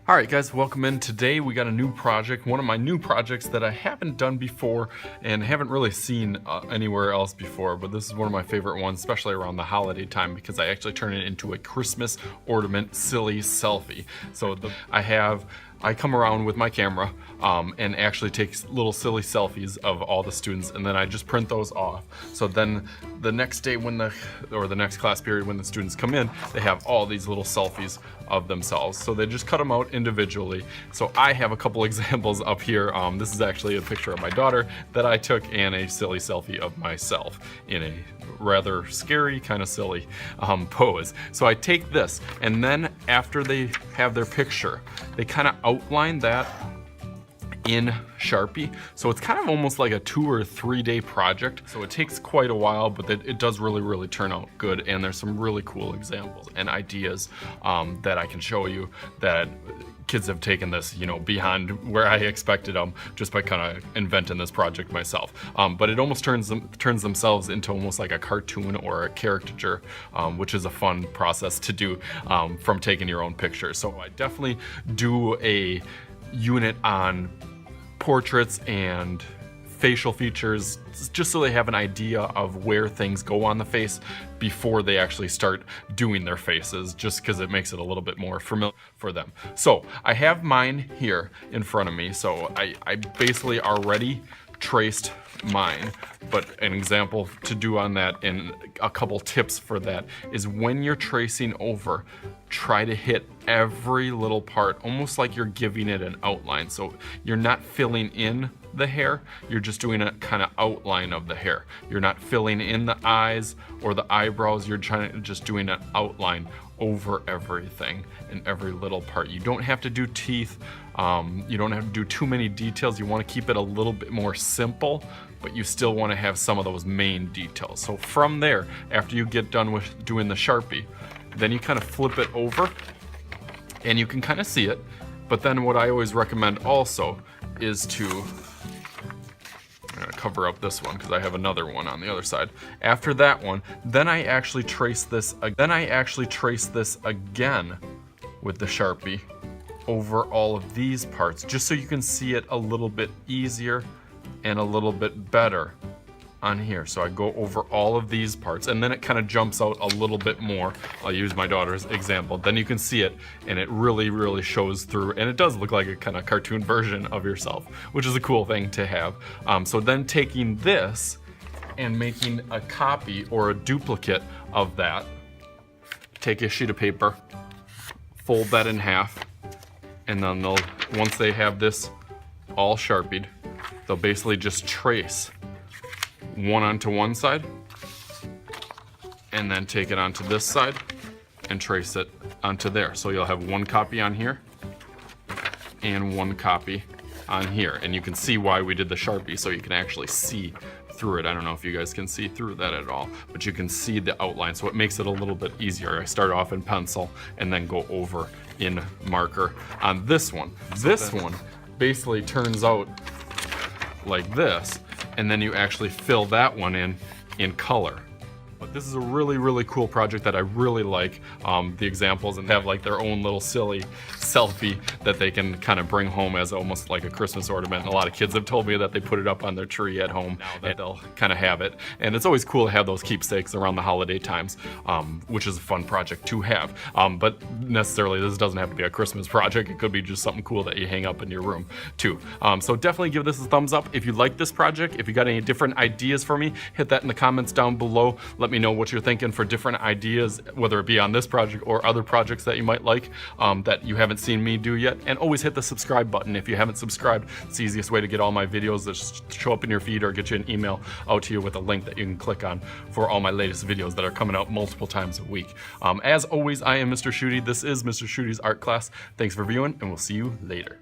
All right, guys, welcome in. Today we got a new project, one of my new projects that I haven't done before and haven't really seen anywhere else before, but this is one of my favorite ones, especially around the holiday time, because I actually turn it into a Christmas ornament silly selfie. So I come around with my camera and actually take little silly selfies of all the students, and then I just print those off. So then the next day or the next class period when the students come in, they have all these little selfies of themselves. So they just cut them out individually. So I have a couple examples up here. This is actually a picture of my daughter that I took and a silly selfie of myself in a rather scary, kind of silly pose. So I take this, and then after they have their picture, they kind of outline that in Sharpie. So it's kind of almost like a 2 or 3 day project. So it takes quite a while, but it does really turn out good. And there's some really cool examples and ideas that I can show you that kids have taken this, beyond where I expected them just by kind of inventing this project myself. But it almost turns themselves into almost like a cartoon or a caricature, which is a fun process to do from taking your own pictures. So I definitely do a unit on portraits and facial features, just so they have an idea of where things go on the face before they actually start doing their faces, just because it makes it a little bit more familiar for them. So I have mine here in front of me. So I basically already traced mine, but an example to do on that and a couple tips for that is when you're tracing over, try to hit every little part, almost like you're giving it an outline. So you're not filling in the hair, you're just doing a kind of outline of the hair. You're not filling in the eyes or the eyebrows, you're just doing an outline over everything and every little part. You don't have to do teeth, you don't have to do too many details. You want to keep it a little bit more simple, but you still want to have some of those main details. So from there, after you get done with doing the Sharpie, then you kind of flip it over and you can kind of see it. But then what I always recommend also is to cover up this one because I have another one on the other side. After that one, then I actually trace this again with the Sharpie over all of these parts, just so you can see it a little bit easier and a little bit better on here. So I go over all of these parts, and then it kind of jumps out a little bit more. I'll use my daughter's example. Then you can see it, and it really shows through, and it does look like a kind of cartoon version of yourself, which is a cool thing to have. So then taking this and making a copy or a duplicate of that, take a sheet of paper, fold that in half, and then once they have this all Sharpied, they'll basically just trace one onto one side and then take it onto this side and trace it onto there. So you'll have one copy on here and one copy on here. And you can see why we did the Sharpie, so you can actually see through it. I don't know if you guys can see through that at all, but you can see the outline, so it makes it a little bit easier. I start off in pencil and then go over in marker on this one. This one basically turns out like this, and then you actually fill that one in color. But this is a really cool project that I really like. The examples, and have like their own little silly selfie that they can kind of bring home as almost like a Christmas ornament. And a lot of kids have told me that they put it up on their tree at home now that they'll kind of have it. And it's always cool to have those keepsakes around the holiday times, which is a fun project to have. But necessarily this doesn't have to be a Christmas project. It could be just something cool that you hang up in your room too. So definitely give this a thumbs up if you like this project. If you got any different ideas for me, hit that in the comments down below. Let me know what you're thinking for different ideas, whether it be on this project or other projects that you might like that you haven't seen me do yet. And always hit the subscribe button if you haven't subscribed. It's the easiest way to get all my videos that show up in your feed or get you an email out to you with a link that you can click on for all my latest videos that are coming out multiple times a week. As always, I am Mr. Schuette. This is Mr. Schuette's art class. Thanks for viewing, and we'll see you later.